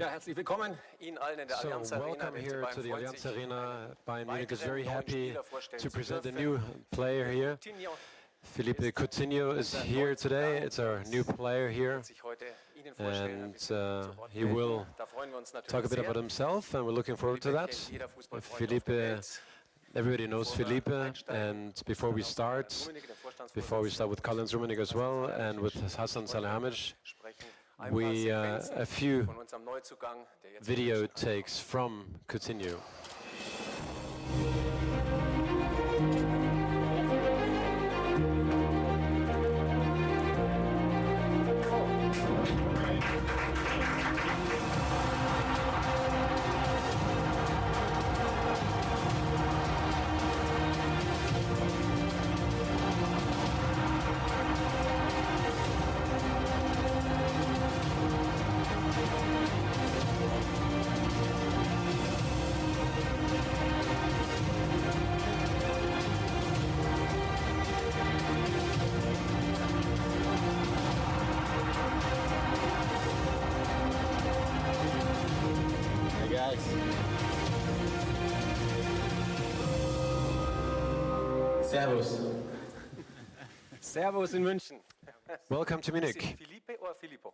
Ja, herzlich willkommen Ihnen allen in der Allianz Arena. Welcome here to the Allianz Arena. Bayern Munich is very happy to present a new player here. Philippe Coutinho is here today. It's our new player here, and he will talk a bit about himself, and we're looking forward to that. Philippe, everybody knows Philippe, and before we start with Karl-Heinz Rummenigge as well, and with Hassan Salihamidzic, a few video takes from Coutinho. Servus. Servus in München. Welcome to Munich. Philippe or Filippo?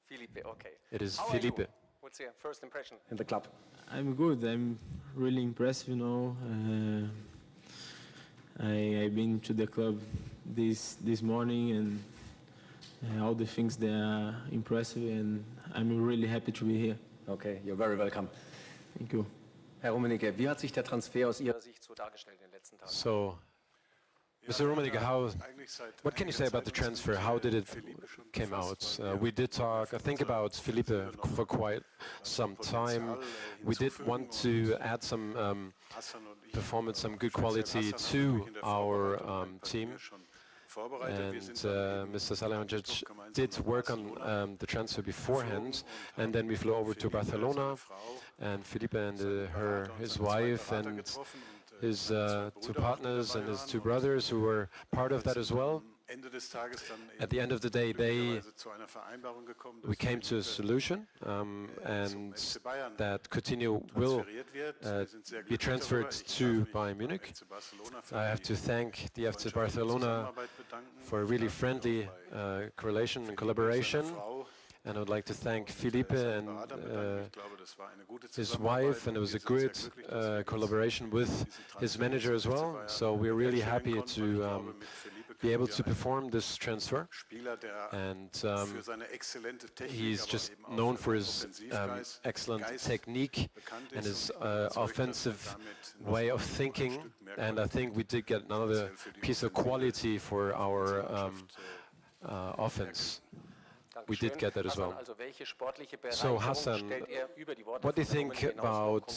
Philippe, okay. It is Philippe. What's your first impression in the club? I'm good. I'm really impressed, I've been to the club this morning, and all the things that are impressive, and I'm really happy to be here. Okay, you're very welcome. Thank you. Herr Rummenigge, wie hat sich der Transfer aus Ihrer Sicht so dargestellt in den letzten Tagen? So, Mr. Rummenigge, what can you say about the transfer? How did it came out? We did talk, I think, about Philippe for quite some time. We did want to add some performance, some good quality to our team. And Mr. Salihamidzic did work on the transfer beforehand, and then we flew over to Barcelona, and Philippe and his wife and his two partners and his two brothers who were part of that as well. At the end of the day, we came to a solution, and that Coutinho will be transferred to Bayern Munich. I have to thank the FC Barcelona for a really friendly relation and collaboration. And I would like to thank Philippe and his wife, and it was a good collaboration with his manager as well. So we're really happy to be able to perform this transfer. And he's just known for his excellent technique and his offensive way of thinking. And I think we did get another piece of quality for our offense. We did get that as well. So Hassan, what do you think about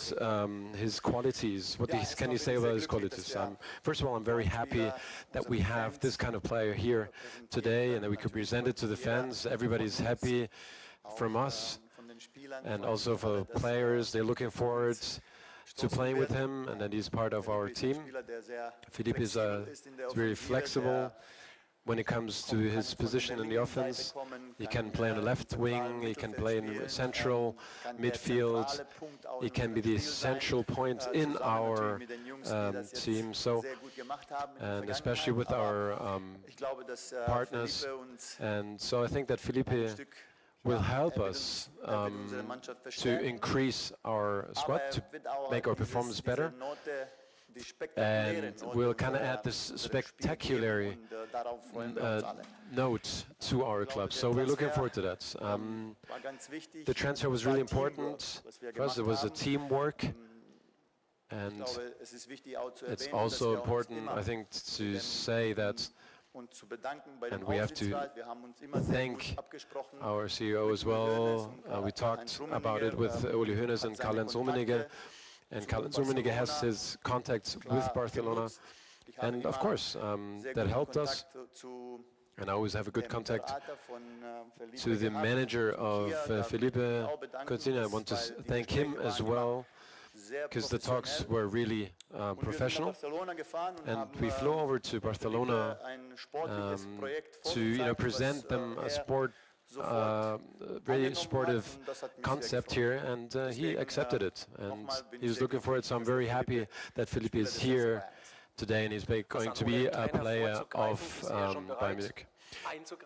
his qualities? What can you say about his qualities? First of all, I'm very happy that we have this kind of player here today and that we could present it to the fans. Everybody's happy from us and also for the players. They're looking forward to playing with him and that he's part of our team. Philippe is very flexible. When it comes to his position in the offense, he can play on the left wing, he can play in the central midfield, he can be the central point in our team. So, and especially with our partners, and so I think that Philippe will help us to increase our squad, to make our performance better. And we'll kind of add this spectacular note to our club. So we're looking forward to that. The transfer was really important. First, it was a teamwork. And it's also important, I think, to say that, and we have to thank our CEO as well. We talked about it with Uli Hoeneß and Karl-Heinz Rummenigge. And Karl-Heinz Rummenigge has his contacts with Barcelona, and of course that helped us. And I always have a good contact to the manager of Philippe Coutinho. I want to thank him as well, because the talks were really professional. And we flew over to Barcelona to present them a very sportive concept here, and he accepted it, and he was looking for it. So I'm very happy that Philippe is here today, and he's going to be a player of Bayern Munich.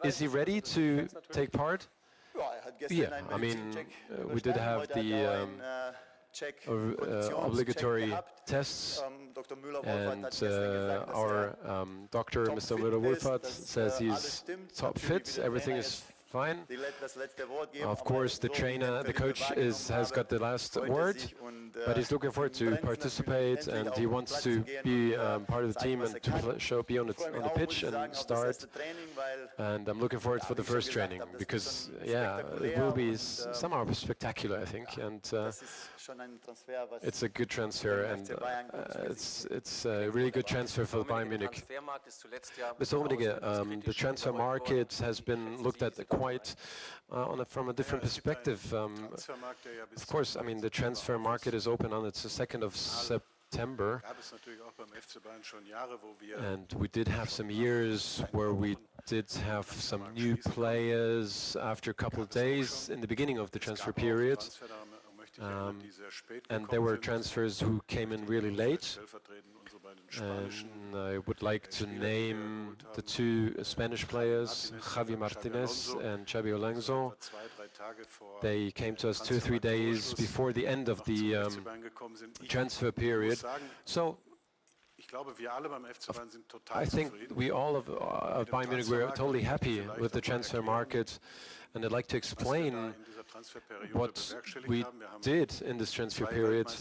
Is he ready to take part? Yeah, I mean, we did have the obligatory tests, and our doctor, Mr. Müller-Wohlfahrt, says he's top fit, everything is fine. Of course, the trainer, the coach has got the last word, but he's looking forward to participate, and he wants to be part of the team and to be on the pitch and start. And I'm looking forward for the first training because, yeah, it will be somehow spectacular, I think, and it's a good transfer, and it's a really good transfer for Bayern Munich. Mr. Rummenigge, the transfer market has been looked at quite from a different perspective. Of course, I mean, the transfer market is open on the 2nd of September, and we did have some years where we did have some new players after a couple of days in the beginning of the transfer period. And there were transfers who came in really late. And I would like to name the two Spanish players, Javi Martinez and Xabi Alonso. They came to us 2 or 3 days before the end of the transfer period. So I think we all of Bayern Munich were totally happy with the transfer market, and I'd like to explain what we did in this transfer period.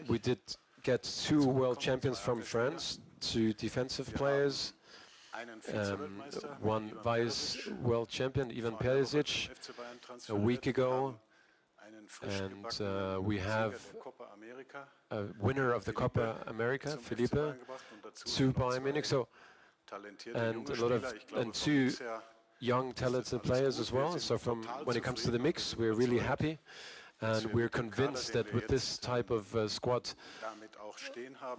We did get 2 world champions from France, 2 defensive players, 1 vice world champion, Ivan Perisic, a week ago, and we have a winner of the Copa America, Philippe, to Bayern Munich. So, and a lot of 2 young talented players as well. So from when it comes to the mix, we're really happy, and we're convinced that with this type of squad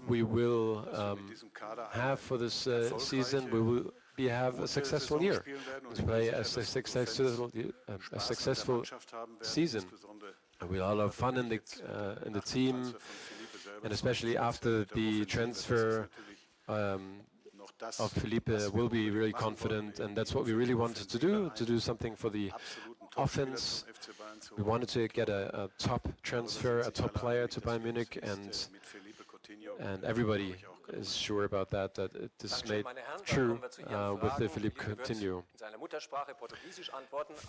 we will have for this season, we will have a successful year, to play a successful season. We'll all have fun in the team, and especially after the transfer of Philippe, will be really confident, and that's what we really wanted to do something for the offense. We wanted to get a top transfer, a top player to Bayern Munich, and everybody is sure about that this made true with the Philippe Coutinho.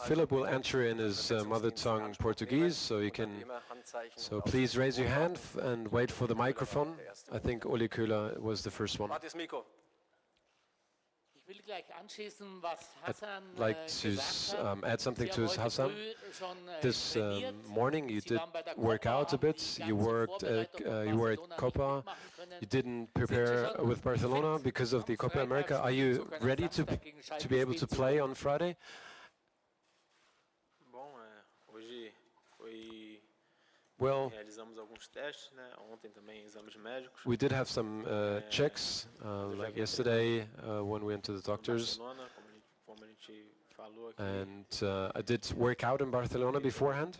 Philip will answer in his mother tongue Portuguese, so please raise your hand and wait for the microphone. I think Uli Köhler was the first one. I'd like to add something to Hassan. This morning you did work out a bit. You were at Copa. You didn't prepare with Barcelona because of the Copa America. Are you ready to be able to play on Friday? Well, we did have some checks, like yesterday when we went to the doctors, and I did work out in Barcelona beforehand.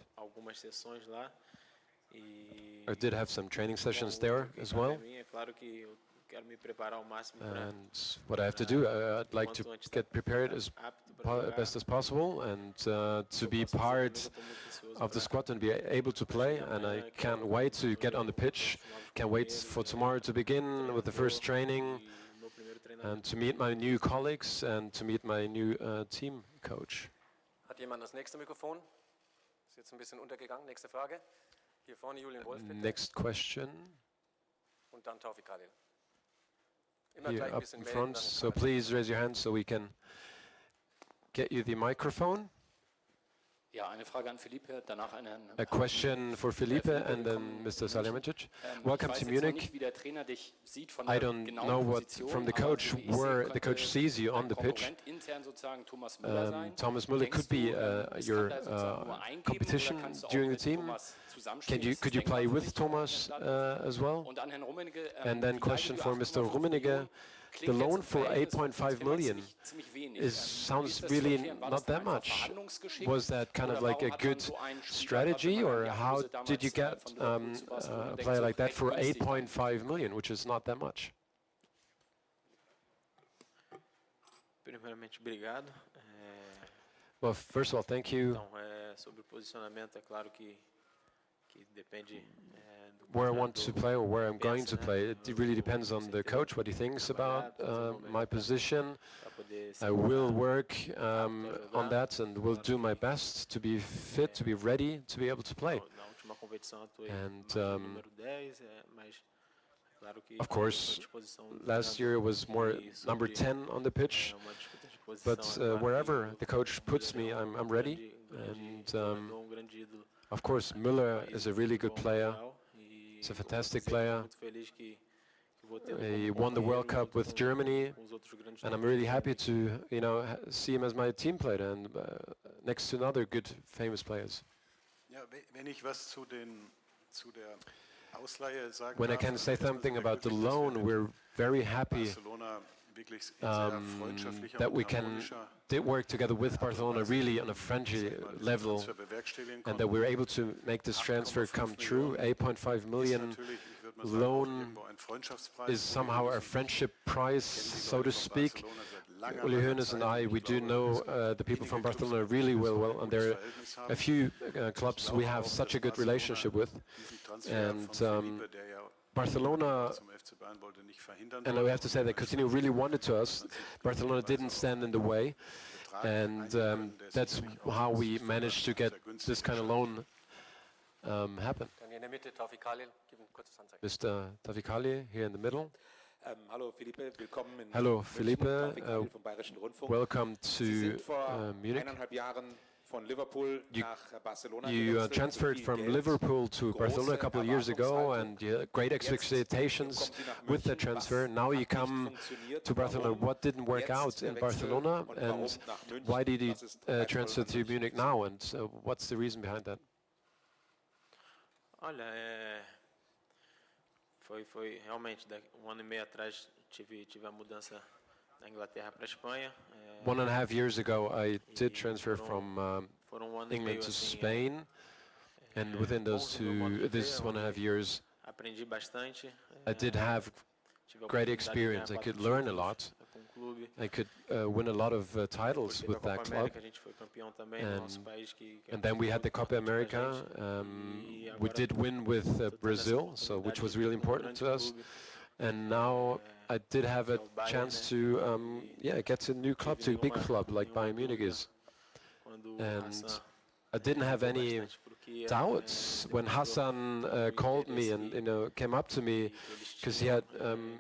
I did have some training sessions there as well. And what I have to do, I'd like to get prepared as best as possible, and to be part of the squad and be able to play. And I can't wait to get on the pitch. Can't wait for tomorrow to begin with the first training, and to meet my new colleagues and to meet my new team coach. Hat jemand das nächste Mikrofon? Ist jetzt ein bisschen untergegangen. Nächste Frage. Hier vorne Julian Wolf, bitte. Next question. Und dann Taufik Khalil. Here up in front, so please raise your hand so we can get you the microphone. A question for Philippe and then Mr. Salihamidzic. Welcome to Munich. I don't know what from the coach, where the coach sees you on the pitch. Thomas Müller could be your competition during the team. Could you play with Thomas as well? And then question for Mr. Rummenigge. the loan for 8.5 million sounds really not that much. Was that kind of like a good strategy, or how did you get a player like that for 8.5 million, which is not that much? Primeiramente, obrigado. Well, first of all, thank you. Então, sobre o posicionamento, é claro que depende do Where I want to play or where I'm going to play, it really depends on the coach, what he thinks about my position. I will work on that and will do my best to be fit, to be ready, to be able to play. Na última competição, atuei And número 10, mas claro que of course, last year was more number 10 on the pitch, but wherever the coach puts me, I'm ready. And of course, Müller is a really good player. He's a fantastic player. He won the World Cup with Germany, and I'm really happy to, see him as my team player and next to another good, famous players. When I can say something about the loan, we're very happy that we did work together with Barcelona really on a friendly level, and that we're able to make this transfer come true. 8.5 million loan is somehow a friendship price, so to speak. Uli Hoeneß and I, we do know the people from Barcelona really well, and there are a few clubs we have such a good relationship with. And Barcelona, and we have to say that Coutinho really wanted to us. Barcelona didn't stand in the way, and that's how we managed to get this kind of loan happen. Mr. Tafikali here in the middle. Hello, Philippe. Welcome to Munich. You transferred from Liverpool to Barcelona a couple of years ago, and you had great expectations with the transfer. Now you come to Barcelona. What didn't work out in Barcelona, and why did you transfer to Munich now, and what's the reason behind that? Olha, foi realmente ano e meio atrás tive a mudança da Inglaterra para a Espanha. 1.5 years ago, I did transfer from England to Spain, and within this 1.5 years, aprendi bastante. I did have great experience. I could learn a lot. I could win a lot of titles with that club. And then we had the Copa America. We did win with Brazil, which was really important to us. And now I did have a chance to get to a new club, to a big club like Bayern Munich is. And I didn't have any doubts when Hassan called me and came up to me, because he had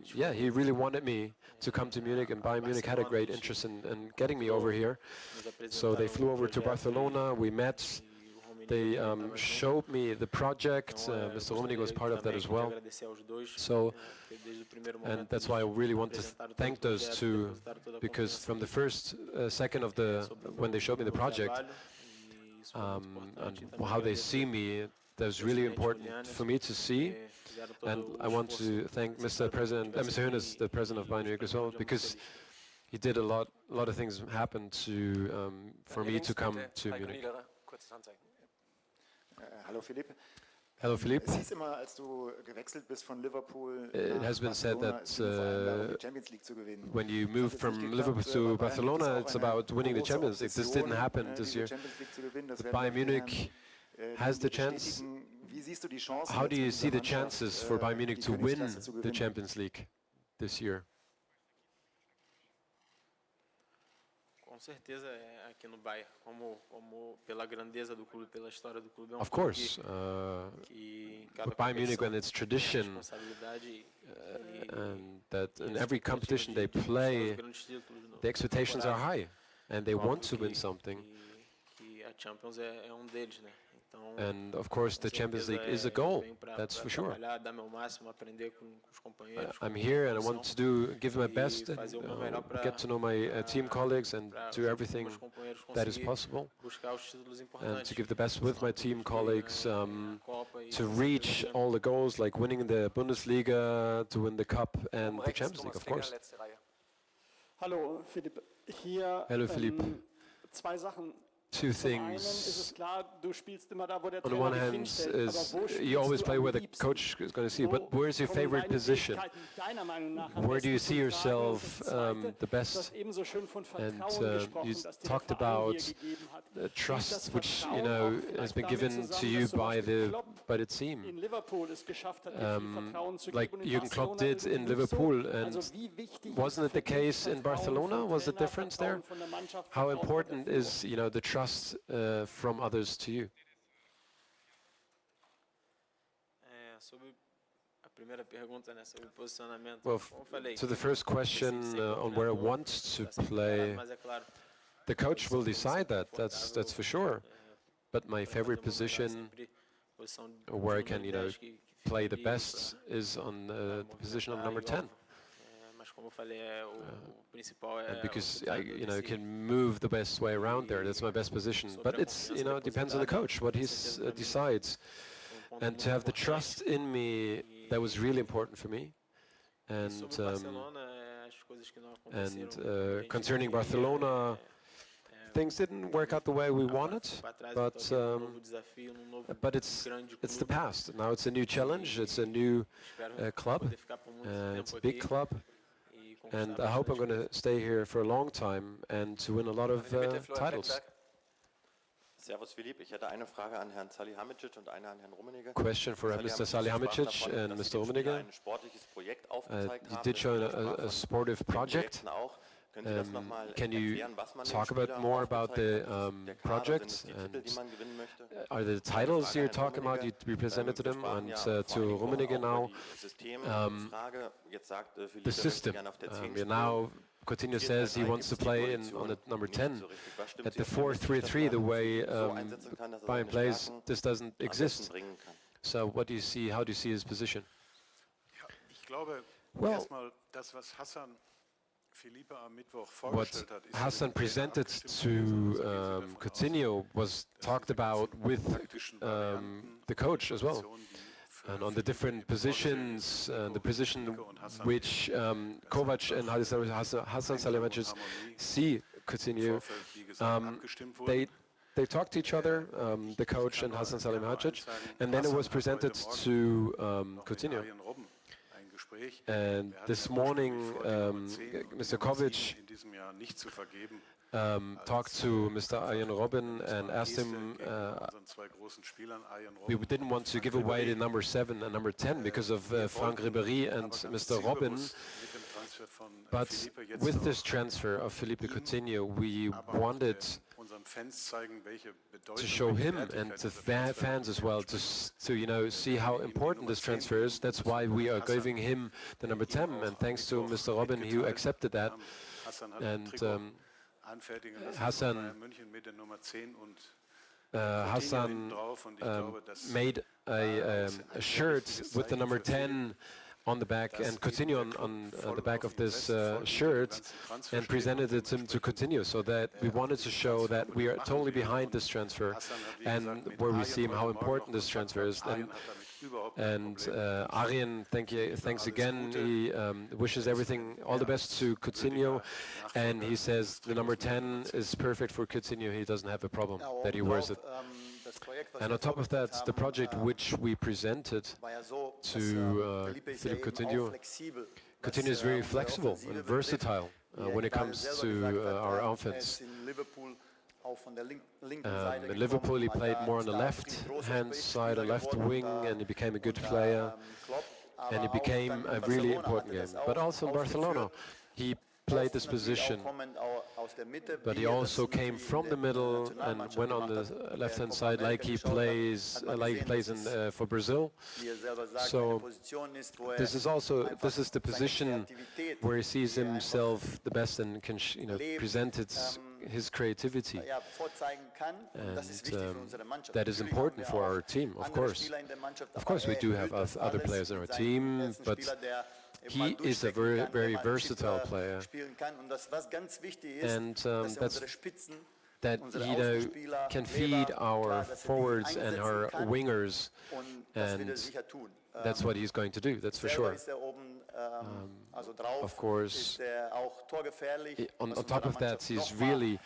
he really wanted me to come to Munich, and Bayern Munich had a great interest in getting me over here. So they flew over to Barcelona, we met, they showed me the project, Mr. Rummenigge was part of that as well. So, and that's why I really want to thank those two, because from the first second of when they showed me the project, and how they see me, that was really important for me to see. And I want to thank Mr. Hoeneß, the president of Bayern Munich as well, because he did a lot of things happen for me to come to Munich. Hallo Philippe. Hello, Philippe. Es hieß immer, als du gewechselt bist von Liverpool It has been said that die Champions League zu gewinnen. when you move from Liverpool to Barcelona, it's about winning the Champions League. This didn't happen this year. Bayern Munich has the chance. How do you see the chances for Bayern Munich to win the Champions League this year? Com certeza, aqui no Bayern, como pela grandeza do clube, pela história do clube, Of course, with Bayern Munich and its tradition, and that in every competition they play, the expectations are high, and they want to win something. A Champions é deles, né? And of course, the Champions League is a goal, that's for sure. I'm here and I want to give my best, get to know my team colleagues and do everything that is possible, and to give the best with my team colleagues, to reach all the goals, like winning the Bundesliga, to win the Cup and the Champions League, of course. Hallo Philipp, hier Hello, Philippe. Zwei Sachen. Two Zum einen ist things. es klar, du spielst immer da, wo der On the Trainer one dich hand, hinstellt, is aber wo you spielst always du play am where the liebsten? coach is going to see you, Wo but where's your kommen favorite deine position? Fähigkeiten deiner Meinung nach am Where do you besten see zum Tragen? Und yourself das Zweite, the du hast best? ebenso schön von And Vertrauen you gesprochen, das dir der talked Verein about hier gegeben hat. Hängt das trust, which Vertrauen auch has vielleicht been damit given to zusammen, you dass zum by Beispiel the Klopp team, in Liverpool es geschafft hat, dir viel Vertrauen zu like geben und in Jürgen Klopp Barcelona did übrigens in nicht so. Liverpool. And Also wie wichtig wasn't ist it the für dich case in Vertrauen Barcelona? vom Was the Trainer, difference there? Vertrauen von der Mannschaft, How Vertrauen von der important Führung? is the trust from others to you? Sobre a primeira pergunta, né, sobre o posicionamento. Well, Como eu falei, to the first question on where I want to play, mas é claro, the coach will decide that. That's for sure. But my favorite position, where I can, play the best, is on the position of number 10. Mas como eu falei, o principal é Because I can move the best way around there. That's my best position. But it's it depends on the coach what he decides. And to have the trust in me, that was really important for me. And concerning Barcelona, things didn't work out the way we wanted, but it's the past. Now it's a new challenge. It's a new club. It's a big club. And I hope I'm going to stay here for a long time and to win a lot of titles. Servus Philippe, ich hätte eine Frage an Herrn Salihamidzic und eine an Herrn Rummenigge. Question for Mr. Salihamidzic and Mr. Rummenigge. Ein sportliches Projekt aufgezeigt You haben. did show a sportive project. Können Sie das noch mal Can you erklären, was man den talk about Spielern more about the aufgezeigt hat? project? Sind es die Titel, die man gewinnen möchte? Are the titles you're talking about, you represented to them? And to Rummenigge now, the system. Now Coutinho says he wants to play on the number 10. At the 4-3-3, the way Bayern plays, this doesn't exist. So what do you see? How do you see his position? Well, what Hassan presented to Coutinho was talked about with the coach as well. And on the different positions, the position which Kovac and Hassan Salihamidzic see Coutinho, they talked to each other, the coach and Hassan Salihamidzic, and then it was presented to Coutinho. And this morning, Mr. Kovac talked to Mr. Arjen Robben and asked him, we didn't want to give away the number 7 and number 10 because of Frank Ribéry and Mr. Robben, but with this transfer of Philippe Coutinho, we wanted to show him and the fans as well to see how important this transfer is. That's why we are giving him the number 10, and thanks to Mr. Robben, who accepted that. And Hassan made a shirt with the number 10 on the back and Coutinho on the back of this shirt and presented it to Coutinho, so that we wanted to show that we are totally behind this transfer and where we see how important this transfer is. And Arjen, thanks again. He wishes all the best to Coutinho, and he says the number 10 is perfect for Coutinho. He doesn't have a problem that he wears it. And on top of that, the project which we presented to Philippe Coutinho, Coutinho is very flexible and versatile when it comes to our offense. In Liverpool, he played more on the left-hand side, a left wing, and he became a good player. And he became a really important game. But also in Barcelona, he played this position, but he also came from the middle and went on the left-hand side, like he plays for Brazil. So this is the position where he sees himself the best and can present his creativity, and that is important for our team. Of course, we do have other players in our team, but he is a very versatile player, and that he can feed our forwards and our wingers, and that's what he's going to do. That's for sure. Also drauf of course, ist auch torgefährlich. on was top unserer of that, Mannschaft he's nochmal, really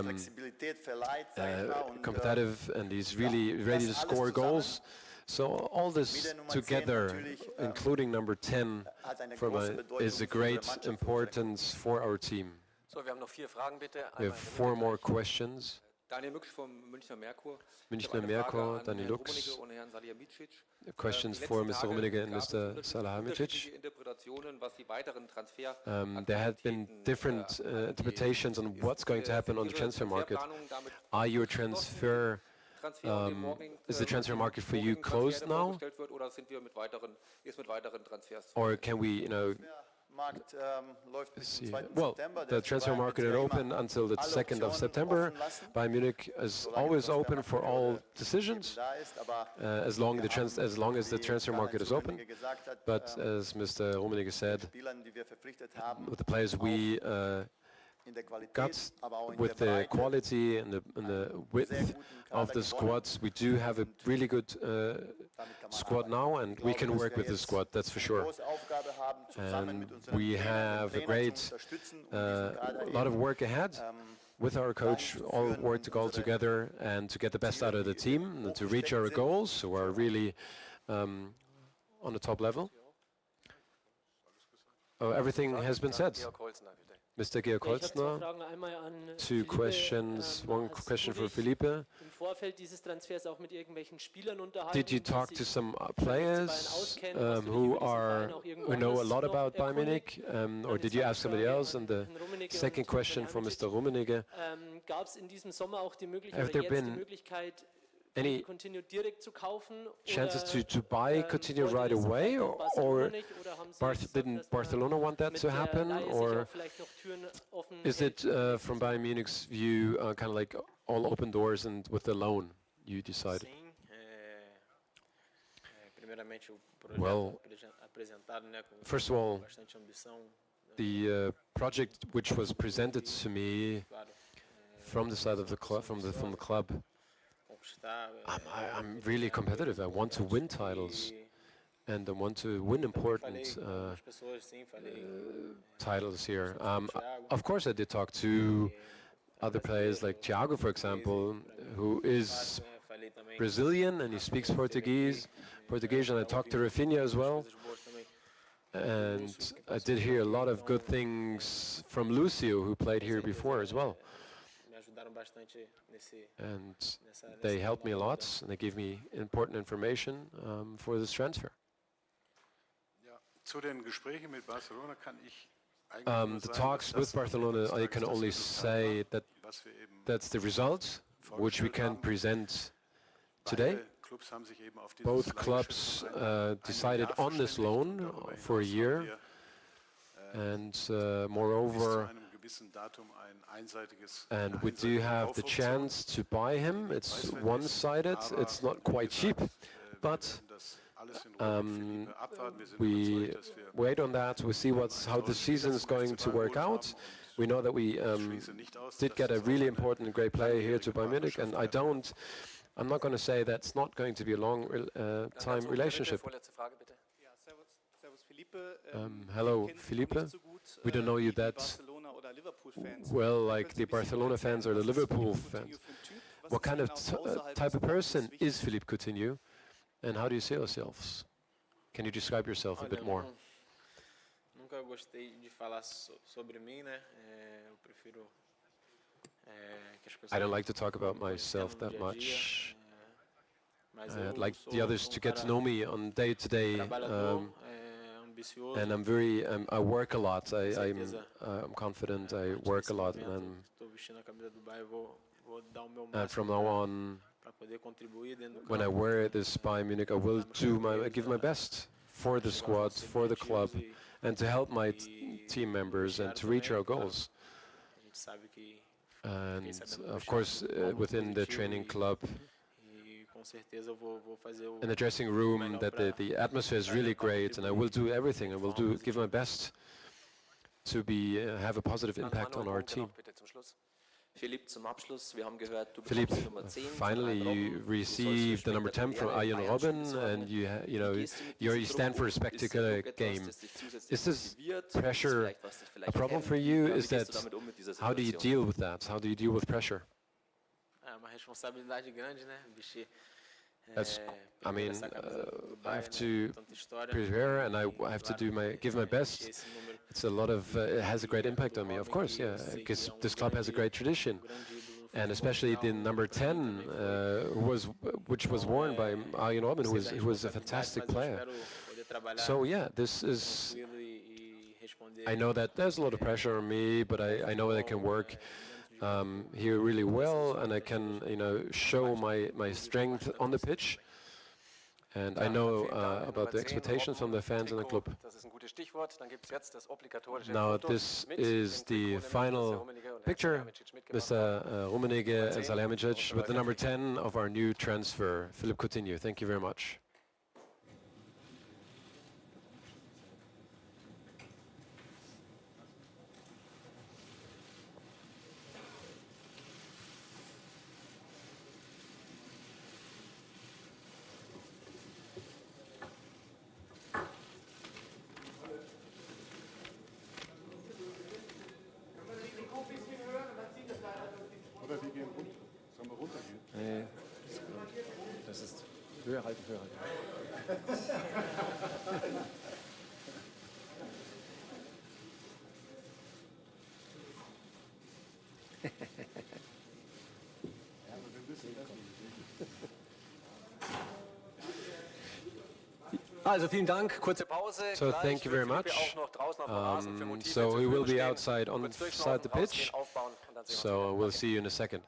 Flexibilität verleiht, sag ich mal. Und, competitive, and he's really ready to das score alles goals. So all mit this der Nummer 10 together, natürlich, including number 10, hat eine for große my, Bedeutung is a für unsere great Mannschaft. importance for our team. So, wir haben noch 4 Fragen bitte. We Einmal have in der 4 Mitte more gleich. questions. Daniel Mücksch vom Münchner Merkur. Münchner Ich habe eine Frage Merkur, an Daniel Herrn Lux. Rummenigge und Herrn Salihamidzic. Questions Die for letzten Mr. Tage Rummenigge and gab es Mr. Salihamidzic. unterschiedliche Interpretationen, was die weiteren There had been different interpretations on what's going to happen on the transfer market. Are your transfer, is the transfer market for you closed now? Oder sind wir mit weiteren Transfers? Or can we, you know, Markt läuft bis zum see? 2. Well, September. the transfer market is open until the 2nd of September. Bayern Munich is always open for all decisions, as long as the transfer market is open. But as Mr. Rummenigge said, with the players we got, with the quality and the width of the squads, we do have a really good squad now, and we can work with the squad, that's for sure. And we have a great, lot of work ahead with our coach, all work to go together and to get the best out of the team and to reach our goals, so we're really on the top level. Oh, everything has been said. Georg Holzner, bitte. Mr. Georg Ich habe 2 Holzner, Fragen. Einmal an 2 Philippe, questions. One hast question du for dich Philippe. im Vorfeld dieses Transfers auch mit irgendwelchen Spielern unterhalten? Did you die talk sich to some Bayern players auskennen, hast du dich who über diesen Verein auch irgendwo know a anders lot noch about Bayern erkundigt? Munich, or Dann die did you ask zweite somebody Frage else? an And the Herrn Rummenigge second und question for Salihamidzic. Mr. Rummenigge. Gab es in diesem Sommer auch die Möglichkeit, Have oder there jetzt die been Möglichkeit, any Coutinho direkt zu kaufen? chances oder, to buy Coutinho wollte right das away, vielleicht auch Barcelona or nicht, oder haben Sie gesagt, didn't dass man Barcelona want that mit to der happen, Leihe sich or auch vielleicht noch Türen offen is hält? it from Bayern Munich's view kind of like all open doors, and with the loan you decided? Sim, primeiramente o projeto Well, apresentado, né, com first of all, bastante ambição, the project which was presented to me claro, from the side of the club, from the club, conquistar. I'm really competitive. I want to win titles, and I want to win important As pessoas, sim, falei. titles here. Of course, I did talk to other players like Thiago, for example, who is Falei também. Brazilian and he speaks Portuguese, and I talked to Rafinha as well. Coisas boas também. And I did hear a lot of good things from Lucio, who played here before as well. Me ajudaram bastante nesse. And they helped me a lot, and they gave me important information for this transfer. Ja, zu den Gesprächen mit Barcelona kann ich eigentlich nur The sagen, talks dass with das am Ende Barcelona, des I Tages can das only Resultat say war, that was wir eben that's the result, which we can present today. beide Clubs haben sich eben auf dieses Both Leihgeschäft clubs für ein decided Jahr on this verständigt loan und darüber for a hinaus year, haben wir, and bis zu moreover, einem gewissen Datum ein einseitiges and eine we do einseitige have the Kaufoption. chance to buy him. It's one-sided, it's not quite cheap, but we wait on that. We see how the season is going to work out. We know that we did get a really important and great player here to Bayern Munich, and I'm not going to say that's not going to be a long time relationship. Vorletzte Frage, bitte. Ja, servus Philippe. Hello, Wir kennen Philippe. nicht so gut, We don't know you wie die that Barcelona oder Liverpool-Fans. well, like Können Sie the ein bisschen Barcelona fans or the was ist Liverpool Philippe Coutinho fans. für ein Typ? Was What ist kind of genau außerhalb type des of person Platzes wichtig? is Philippe Coutinho, and how do you see yourselves? Can you describe yourself a bit more? Nunca gostei de falar sobre mim, né? Eu prefiro que as pessoas. I don't like to talk about myself that much. I'd like the others to get to know me on day to day, Ambicioso. and I'm very. I work a lot. I'm confident. I work a lot, and Estou vestindo a camisa do Bayern, vou dar o meu and from máximo now on, para poder contribuir dentro do when I campo. wear this Bayern Munich, I will give my best for the squad, for the club, and to help my team members and to reach our goals. A gente sabe que And of course, within the training club, e com certeza eu vou fazer o in the dressing room, that the atmosphere is really great, and I will do everything. I will give my best to have a positive impact on our team. Bitte zum Schluss. Philippe, zum Abschluss, wir haben gehört, du Philippe, bekommst die Nummer 10 von finally Arjen you Robben. Du received the number 10 from Arjen Robben, and you stand for a spectacular game. Is this pressure a problem for you? Is that, how do you deal with that? How do you deal with pressure? É uma responsabilidade grande, né? Vestir. I mean, I have to prepare and I have to give my best. It's a lot of, it has a great impact on me, of course, yeah. Because this club has a great tradition. And especially the number 10, which was worn by Arjen Robben, who was a fantastic player. So yeah, this is, I know that there's a lot of pressure on me, but I know that I can work here really well, and I can, show my strength on the pitch. And I know about the expectations from the fans in the club. Now this is the final picture, Mr. Rummenigge and Salihamidzic, with the number 10 of our new transfer, Philippe Coutinho. Thank you very much. Oder wir gehen runter. Sollen wir runtergehen? Nee, das ist höher halten, höher halten. Also vielen Dank, kurze Pause. So thank you very much. So we will be outside on the pitch. So we'll see you in a second.